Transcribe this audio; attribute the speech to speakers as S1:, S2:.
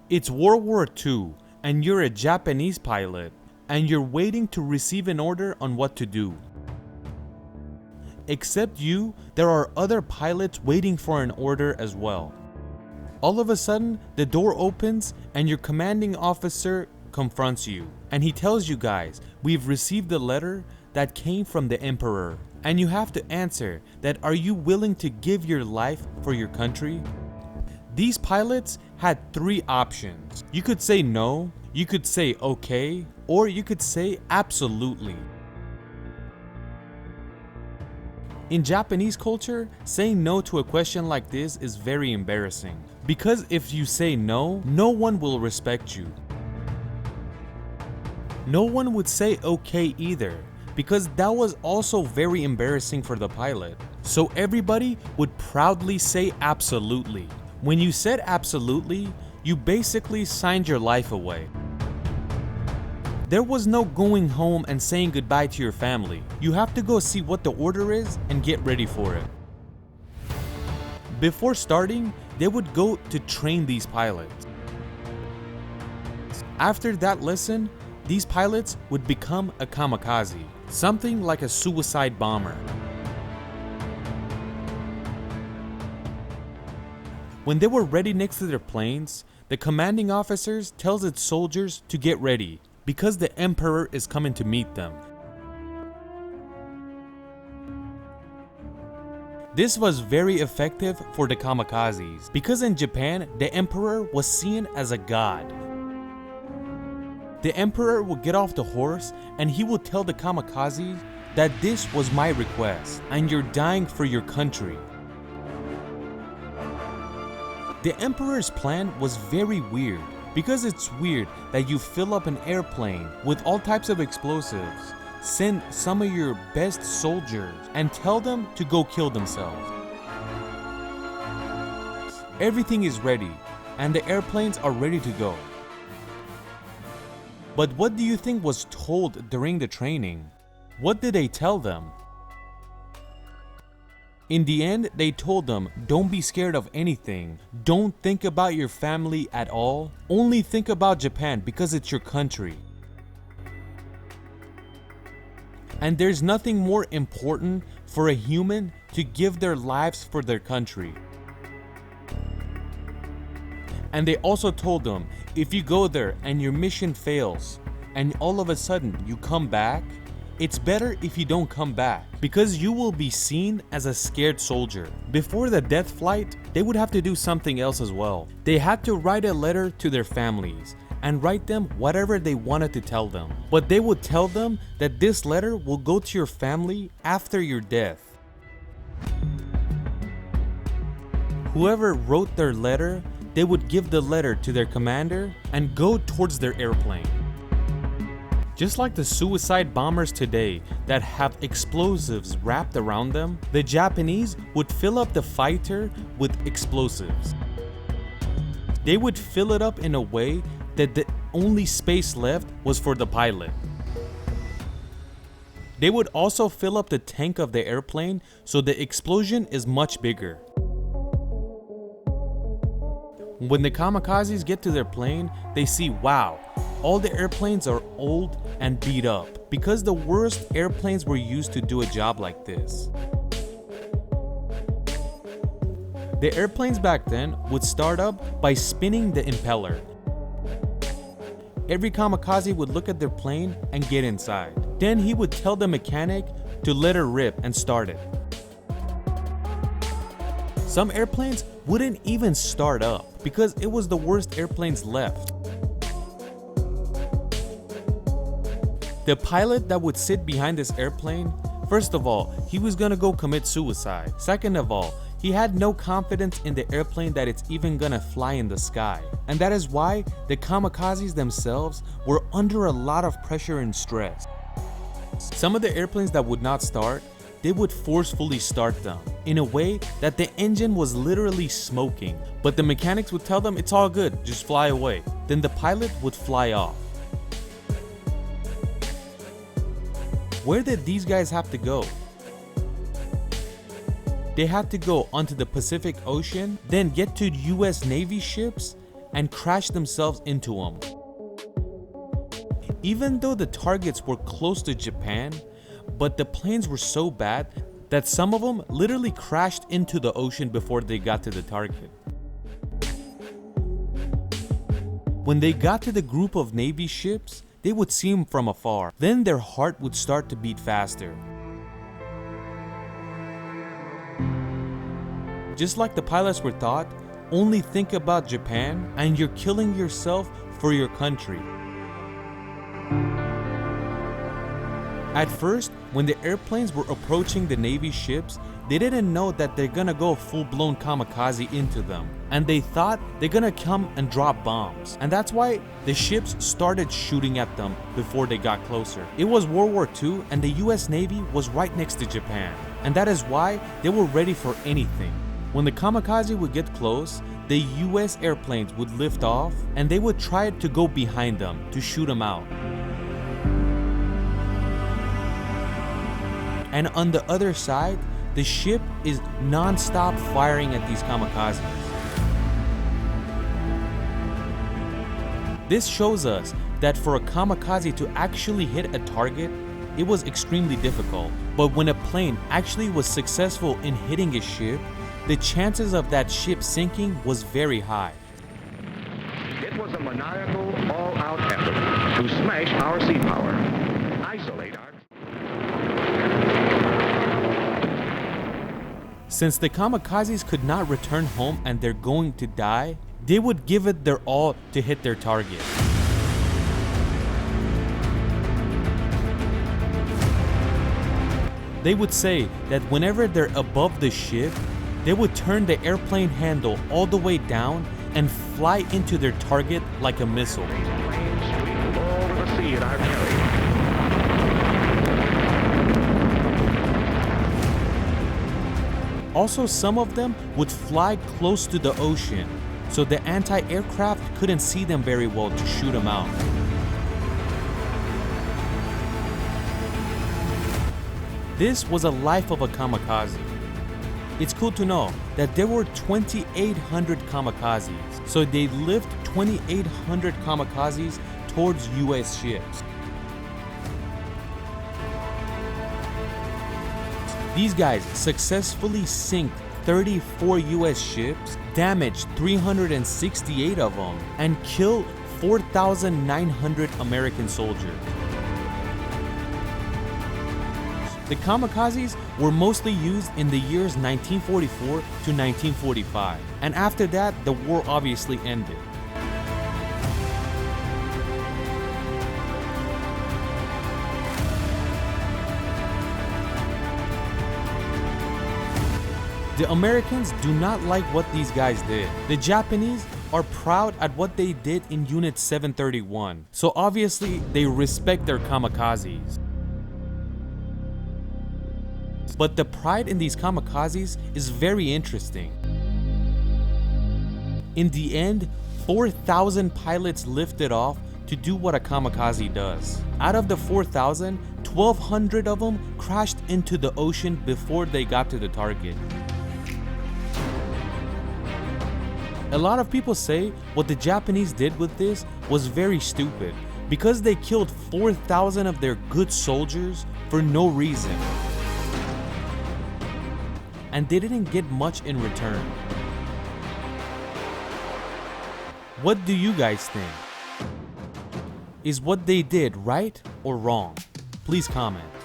S1: It's World War II, and you're a Japanese pilot, and you're waiting to receive an order on what to do. Except you, there are other pilots waiting for an order as well. All of a sudden, the door opens and your commanding officer confronts you, and he tells you guys, we've received a letter that came from the Emperor, and you have to answer that, are you willing to give your life for your country? These pilots had three options. You could say no, you could say okay, or you could say absolutely. In Japanese culture, saying no to a question like this is very embarrassing, because if you say no, no one will respect you. No one would say okay either, because that was also very embarrassing for the pilot. So everybody would proudly say absolutely. When you said absolutely, you basically signed your life away. There was no going home and saying goodbye to your family. You have to go see what the order is and get ready for it. Before starting, they would go to train these pilots. After that lesson, these pilots would become a kamikaze, something like a suicide bomber. When they were ready next to their planes, the commanding officers tells its soldiers to get ready, because the Emperor is coming to meet them. This was very effective for the kamikazes, because in Japan, the Emperor was seen as a god. The Emperor would get off the horse and he would tell the kamikazes that this was my request and you're dying for your country. The Emperor's plan was very weird, because it's weird that you fill up an airplane with all types of explosives, send some of your best soldiers, and tell them to go kill themselves. Everything is ready, and the airplanes are ready to go. But what do you think was told during the training? What did they tell them? In the end, they told them, don't be scared of anything. Don't think about your family at all. Only think about Japan because it's your country. And there's nothing more important for a human to give their lives for their country. And they also told them, if you go there and your mission fails, and all of a sudden you come back, it's better if you don't come back, because you will be seen as a scared soldier. Before the death flight, they would have to do something else as well. They had to write a letter to their families and write them whatever they wanted to tell them. But they would tell them that this letter will go to your family after your death. Whoever wrote their letter, they would give the letter to their commander and go towards their airplane. Just like the suicide bombers today that have explosives wrapped around them, the Japanese would fill up the fighter with explosives. They would fill it up in a way that the only space left was for the pilot. They would also fill up the tank of the airplane so the explosion is much bigger. When the kamikazes get to their plane, they see, wow, all the airplanes are old and beat up, because the worst airplanes were used to do a job like this. The airplanes back then would start up by spinning the impeller. Every kamikaze would look at their plane and get inside. Then he would tell the mechanic to let her rip and start it. Some airplanes wouldn't even start up because it was the worst airplanes left. The pilot that would sit behind this airplane, first of all, he was gonna go commit suicide. Second of all, he had no confidence in the airplane that it's even gonna fly in the sky. And that is why the kamikazes themselves were under a lot of pressure and stress. Some of the airplanes that would not start, they would forcefully start them in a way that the engine was literally smoking, but the mechanics would tell them it's all good, just fly away. Then the pilot would fly off. Where did these guys have to go? They had to go onto the Pacific Ocean, then get to US Navy ships, and crashed themselves into them. Even though the targets were close to Japan, but the planes were so bad that some of them literally crashed into the ocean before they got to the target. When they got to the group of Navy ships, they would see them from afar. Then their heart would start to beat faster. Just like the pilots were taught, only think about Japan and you're killing yourself for your country. At first, when the airplanes were approaching the Navy ships, they didn't know that they're gonna go full-blown kamikaze into them. And they thought they're gonna come and drop bombs. And that's why the ships started shooting at them before they got closer. It was World War II and the US Navy was right next to Japan. And that is why they were ready for anything. When the kamikaze would get close, the US airplanes would lift off and they would try to go behind them to shoot them out. And on the other side, the ship is non-stop firing at these kamikazes. This shows us that for a kamikaze to actually hit a target, it was extremely difficult. But when a plane actually was successful in hitting a ship, the chances of that ship sinking was very high.
S2: It was a maniacal, all-out effort to smash our sea power, isolate our...
S1: Since the kamikazes could not return home and they're going to die, they would give it their all to hit their target. They would say that whenever they're above the ship, they would turn the airplane handle all the way down and fly into their target like a missile.
S2: Over the sea in our carrier.
S1: Also, some of them would fly close to the ocean, so the anti-aircraft couldn't see them very well to shoot them out. This was a life of a kamikaze. It's cool to know that there were 2,800 kamikazes, so they lift 2,800 kamikazes towards US ships. These guys successfully sank 34 US ships, damaged 368 of them, and killed 4,900 American soldiers. The kamikazes were mostly used in the years 1944 to 1945, and after that, the war obviously ended. The Americans do not like what these guys did. The Japanese are proud at what they did in Unit 731, so obviously they respect their kamikazes. But the pride in these kamikazes is very interesting. In the end, 4,000 pilots lifted off to do what a kamikaze does. Out of the 4,000, 1,200 of them crashed into the ocean before they got to the target. A lot of people say what the Japanese did with this was very stupid because they killed 4,000 of their good soldiers for no reason. And they didn't get much in return. What do you guys think? Is what they did right or wrong? Please comment.